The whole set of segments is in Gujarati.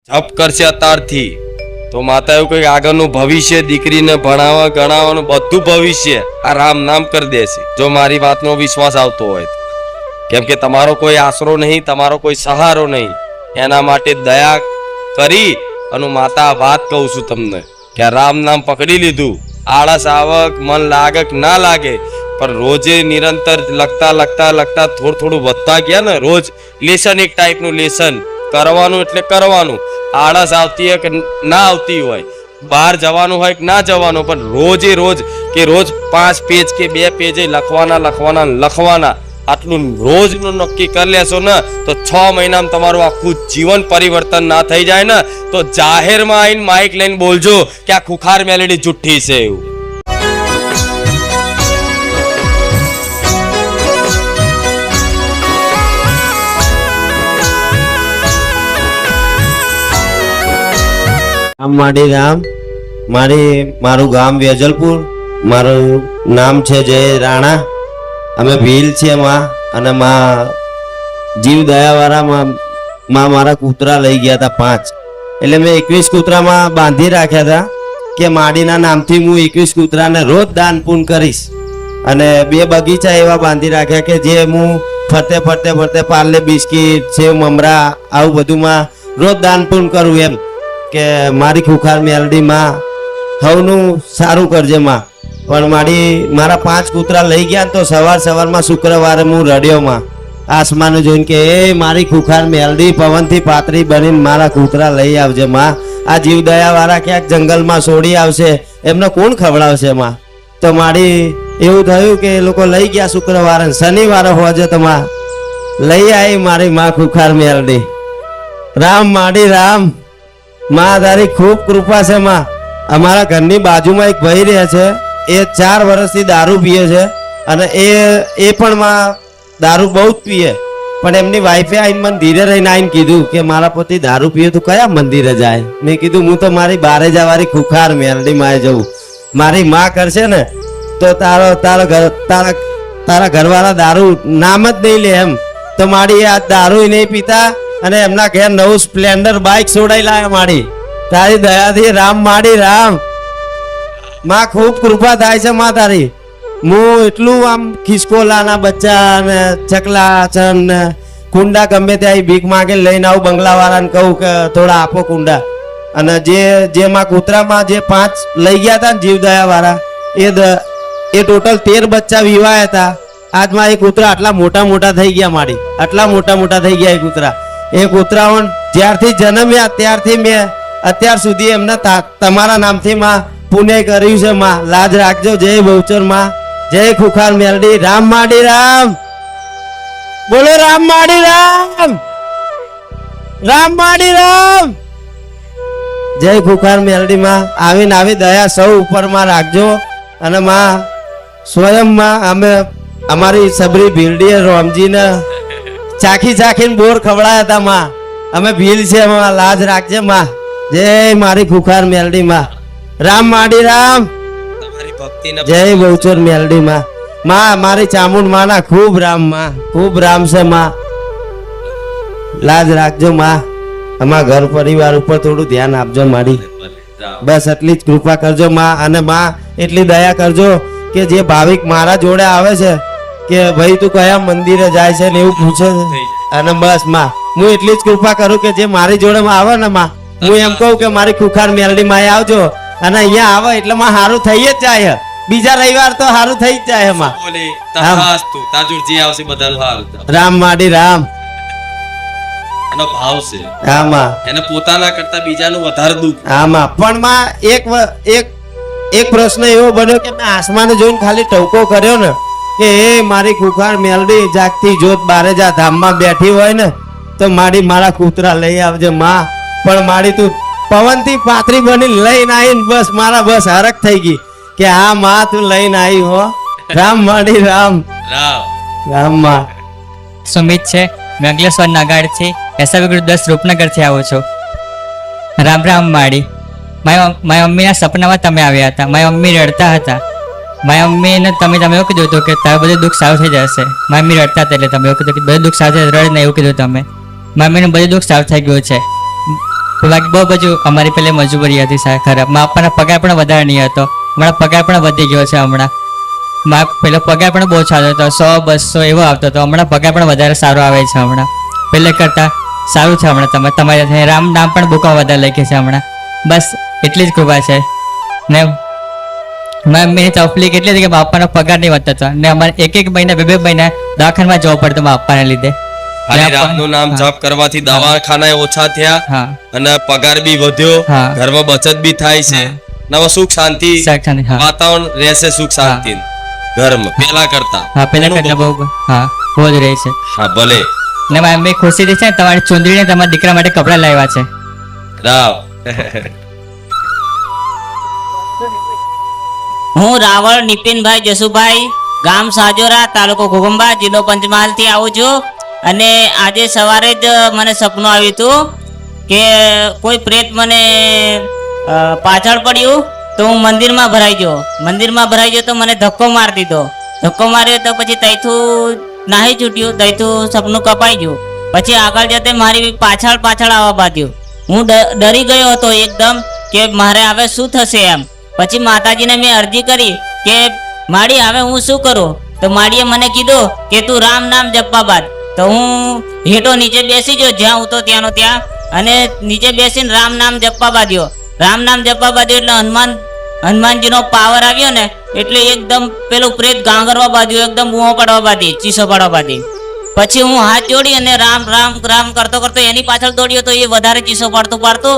જપ કરશે અત્યારથી તો માતા એવું કઈ આગળનું ભવિષ્ય દીકરીને ભણાવવા ગણાવવાનું બધું ભવિષ્ય આ રામ નામ કરી દેશે જો મારી વાતનો વિશ્વાસ આવતો હોય તો. કેમ કે તમારો કોઈ આશરો નહીં, તમારો કોઈ સહારો નહીં, એના માટે દયા કરી અને માતા વાત કહું છું તમને કે આ રામ નામ પકડી લીધું, આળસ આવક મન લાગક ના લાગે, પણ રોજે નિરંતર લખતા લખતા લખતા થોડું વધતા ગયા ને, રોજ લેસન એક ટાઈપનું લેસન કરવાનું એટલે કરવાનું. આળસ આવતી હોય કે ના આવતી હોય, બહાર જવાનું હોય કે ના જવાનું, પણ રોજે રોજ કે રોજ 5 પેજ કે 2 પેજ લખવાના આટલું રોજનું નક્કી કરી લેશો ને તો 6 મહિનામાં તમારું આખું જીવન પરિવર્તન ના થઈ જાય ને તો જાહેરમાં આવીને માઇક લઈને બોલજો કે આ ખુખાર મેલેડી જુઠ્ઠી છે એવું. માડી રામ, મારું ગામ વેજલપુર, મારું નામ છે જય રાણા. અમે ભીલ છે માં, અને માં જીવ દયાવાળા માં મારા કૂતરા લઈ ગયા હતા 5. એટલે મેં 21 કૂતરામાં બાંધી રાખ્યા હતા કે માડીના નામથી હું 21 કૂતરાને રોજ દાન પૂન કરીશ. અને 2 બગીચા એવા બાંધી રાખ્યા કે જે હું ફરતે પાર્લે બિસ્કીટ સેવ મમરા આવું બધુંમાં રોજ દાન પૂન કરું, એમ કે મારી ખુખાર મેલડીમાં સૌનું સારું કરજે માં. પણ મારા 5 કૂતરા લઈ ગયા તો સવારમાં શુક્રવારે હું રડ્યો માં, આસમાન જોઈને કે એ મારી ખુખાર મેલડી પવનથી પાતળી બનીને મારા કૂતરા લઈ આવજે માં. આ જીવ દયાવાળા ક્યાંક જંગલમાં છોડી આવશે, એમને કોણ ખવડાવશે માં? તો એવું થયું કે એ લોકો લઈ ગયા શુક્રવારે, શનિવારે હોજે તો માં લઈ આવી મારી માં ખુખાર મેલડી. રામ માડી રામ, માં તારી ખૂબ કૃપા છે માં. અમારા ઘરની બાજુમાં એક ભાઈ રહે છે, એ 4 વર્ષથી દારૂ પીએ છે, અને એ પણ માં દારૂ બહુ જ પીએ. પણ એમની વાઈફે આવીને મને ધીરે રહીને આવીને કીધું કે મારા પતિ દારૂ પીએ તો કયા મંદિરે જાય? મેં કીધું હું તો મારી બારે જવારી ખુખાર મેલડી માં જવું. મારી માં કરશે ને તો તારા ઘરવાળા દારૂ નામ જ નહીં લે એમ. તો મારી આ દારૂ નહીં પીતા, અને એમના ઘેર નવું સ્પ્લેન્ડર બાઇક છોડાઈ લાયા માડી. તારી દયાથી રામ માડી રામ, માં ખૂબ કૃપા થાય છે માં તારી. હું એટલું આમ ખિસકોલાના બચ્ચા ને ચકલા ચન ને કુંડા ગમે ત્યાં ભીખ માગે લઈને આવું બંગલાવાળાને કહું કે થોડા આપો કુંડા. અને જે માં કૂતરામાં જે 5 લઈ ગયા હતા ને જીવદયા વાળા, એ ટોટલ 13 બચ્ચા વિવાયા હતા. આજમાં એ કૂતરા આટલા મોટા થઈ ગયા માડી, આટલા મોટા થઈ ગયા એ કૂતરા. એ કૂતરાઓ જ્યારથી જન્મ્યા ત્યારથી મેં અત્યાર સુધી એમને તમારા નામથી માં પુણ્ય કર્યું છે માં. લાજ રાખજો. જય બહુચર માં, જય ખુખાર મેલડી. રામ માડી રામ, બોલો રામ માડી રામ, રામ માડી રામ. જય ખુખાર મેલડી માં. આવી દયા સૌ ઉપર માં રાખજો. અને માં સ્વયં માં અમારી સબરી ભીલડીએ રોમજીને ચાખીને બોર ખવડાયા હતા માં. અમે ભીલ છે માં, લાજ રાખજે માં. જય મારી ખુખાર મેલડી માં. રામ માડી રામ, તમારી ભક્તિને જય બહુચર મેલડી માં. મારી ચામુંડ માના ખૂબ રામ માં, ખૂબ રામ છે માં. લાજ રાખજો માં. અમારા ઘર પરિવાર ઉપર થોડું ધ્યાન આપજો માડી. બસ એટલી જ કૃપા કરજો માં. અને માં એટલી દયા કરજો કે જે ભાવિક મારા જોડે આવે છે કે ભાઈ તું કયા મંદિરે જાય છે ને એવું પૂછે છે, અને બસ માં હું એટલી જ કૃપા કરું કે જે મારી જોડે આવે ને માં, હું એમ કહું કે મારી ખુખાર મેલડી માં આવજો. અને અહીંયા આવે એટલે માં સારું થઈ જ જાય. બીજા રવિવાર તો સારું થઈ જ જાય માં. રામ માડી રામ, એનો ભાવ છે. હા માં, એને પોતાના કરતા બીજાનું વધારે દુઃખ. હા માં. પણ માં એક પ્રશ્ન એવો બન્યો કે મેં આસમાને જોઈને ખાલી ટવકો કર્યો ને કે એ મારી ખુખાર મેલડી જાગતી જોત બારે જા ધામમાં બેઠી હોય ને તો મારા કૂતરા લઈ આવજે માં. પણ મારી તું પવનથી પાતળી બની લઈને આવીને બસ હરખ થઈ ગઈ કે હા માં તું લઈને આવી હો. રામ માડી રામ, રામ માં. સુમિત છે, मैं अंकलेश्वर नागाड़ थी ऐसा भी 10 रूपनगर થી આવું છું. રામ રામ માડી. મારી મમ્મીના સપનામાં તમે આવ્યા હતા. મારી મમ્મી રડતા હતા. મારી મમ્મીને તમે એવું કીધું હતું કે તારું બધું દુઃખ સારું થઈ જશે. મારી મમ્મી રડતા હતા એટલે તમે એવું કીધું કે બધું દુઃખ સારું થઈ રડ ને એવું કીધું તમે. મારી મમ્મીનું બધું દુઃખ સારું થઈ ગયું છે. બાકી બહુ બધું અમારી પેલે મજબૂરી હતી સાહેબ ખરાબ. મા પપ્પાનો પગાર પણ વધારે નહીં હતો, હમણાં પગાર પણ વધી ગયો છે. હમણાં પેલો પગાર પણ બહુ સારો હતો, 100-200 એવો આવતો હતો. હમણાં પગાર પણ વધારે સારો આવે છે. હમણાં પહેલે કરતાં સારું છે. હમણાં તમારે રામ નામ પણ બુકમાં વધારે લખે છે હમણાં. બસ એટલી જ કૃપા છે. ને મારી મમ્મીની તકલીફ એટલી હતી કે મારા પપ્પાનો પગાર નહીં વધતો હતો ને અમારે એક મહિના 2 મહિના દવાખાનામાં જવું પડતું મારા પપ્પાને લીધે. ખાલી રામનું નામ જપ કરવાથી દવાખાના ઓછા થયા હા અને પગાર બી વધ્યો, હા. ઘરમાં બચત બી થાય છે, નવા સુખ શાંતિ સાક્ષાત, હા વાતાવરણ રહેશે, સુખ શાંતિ ઘરમાં પેલા કરતા. હા પેલા કરતા બહુ હા બહુ જ રહે છે. હા ભલે ને મારી મમ્મી ખુશીથી છે ને તમારી ચુંદડીને તમારા દીકરા માટે કપડાં લાવ્યા છે. રાવ હું રાવળ નિપિનભાઈ જસુભાઈ, ગામ સાજોરા, તાલુકો ઘોઘંબા, જિલ્લો પંચમહાલ થી આવું છું. અને આજે સવારે જ મને સપનું આવ્યું હતું કે કોઈ પ્રેત મને પાછળ પડ્યું તો હું મંદિરમાં ભરાઈ ગયો તો મને ધક્કો મારી દીધો. ધક્કો માર્યો તો પછી તઈથું નાહી છૂટ્યું, તઈથું સપનું કપાઈ ગયું. પછી આગળ જતે મારી પાછળ આવવા બાંધ્યું. હું ડરી ગયો હતો એકદમ કે મારે હવે શું થશે એમ. પછી માતાજીને મેં અરજી કરી કે માડી હવે હું શું કરું? તો માડીએ મને કીધું કે તું રામ નામ જપવા બાદ. તો હું હેઠો નીચે બેસી ગયો, જ્યાં હું તો ત્યાંનો ત્યાં, અને નીચે બેસીને રામ નામ જપવા બાંધ્યો. રામ નામ જપવા બાંધ્યો એટલે હનુમાનજીનો પાવર આવ્યો ને એટલે એકદમ પેલું પ્રેત ગાંગરવા બાંધ્યું, એકદમ બૂમો પાડવા બાંધી, ચીસો પાડવા બાંધી. પછી હું હાથ જોડી અને રામ રામ રામ કરતો એની પાછળ દોડ્યો તો એ વધારે ચીસો પાડતો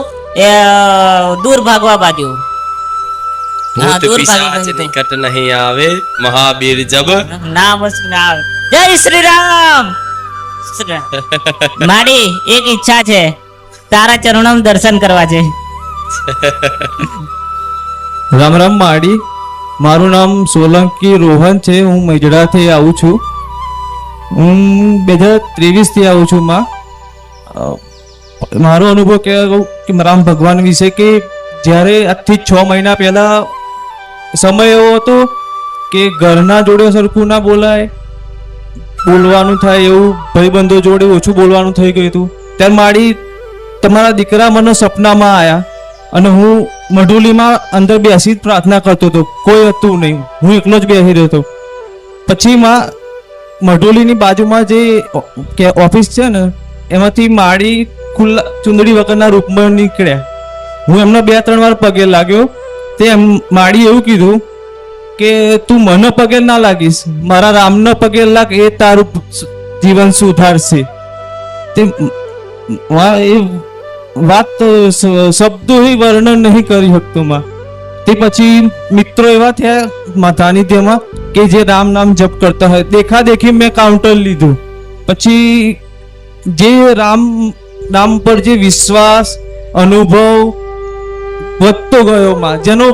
એ દૂર ભાગવા બાંધ્યું. ભૂત પિશાચ નિકટ નહીં આવે, મહાવીર જબ નામ ના. જય શ્રી રામ. મારી એક ઈચ્છા છે, તારા ચરણોમાં દર્શન કરવા છે. રામ રામ માડી, મારું નામ સોલંકી રોહન છે. હું મેજડાથી આવું છું. હું 2023 થી આવું છું. મારો અનુભવ કહેવા કે રામ ભગવાન વિશે કે જ્યારે આજથી 6 મહિના પહેલા સમય એવો હતો કે ઘરના જોડે સરખું ના બોલાય, બોલવાનું થાય એવું ભાઈબંધો જોડે ઓછું બોલવાનું થઈ ગયું હતું. ત્યારે માડી તમારા દીકરા મને સપનામાં આવ્યા અને હું મઢુલીમાં અંદર બેસી જ પ્રાર્થના કરતો હતો. કોઈ હતું નહીં, હું એકલો જ બેસી રહ્યો હતો. પછી મઢુલીની બાજુમાં જે ઓફિસ છે ને એમાંથી માડી ખુલ્લા ચુંદડી વગરના રૂપમાં નીકળ્યા. હું એમનો 2-3 વાર પગે લાગ્યો. તે માડી એવું કીધું કે તું મને પગે ના લાગીશ, મારા રામને પગે લાગ, એ તારું જીવન સુધારશે. તે એ વાત શબ્દોથી વર્ણન નહીં કરી શકતો માં. તે પછી મિત્રો એવા થયા માતાની તેમાં કે જે રામ નામ જપ કરતા હોય. દેખી મેં કાઉન્ટર લીધું. પછી જે રામ પર જે વિશ્વાસ અનુભવ વધતો ગયો માં, જેનો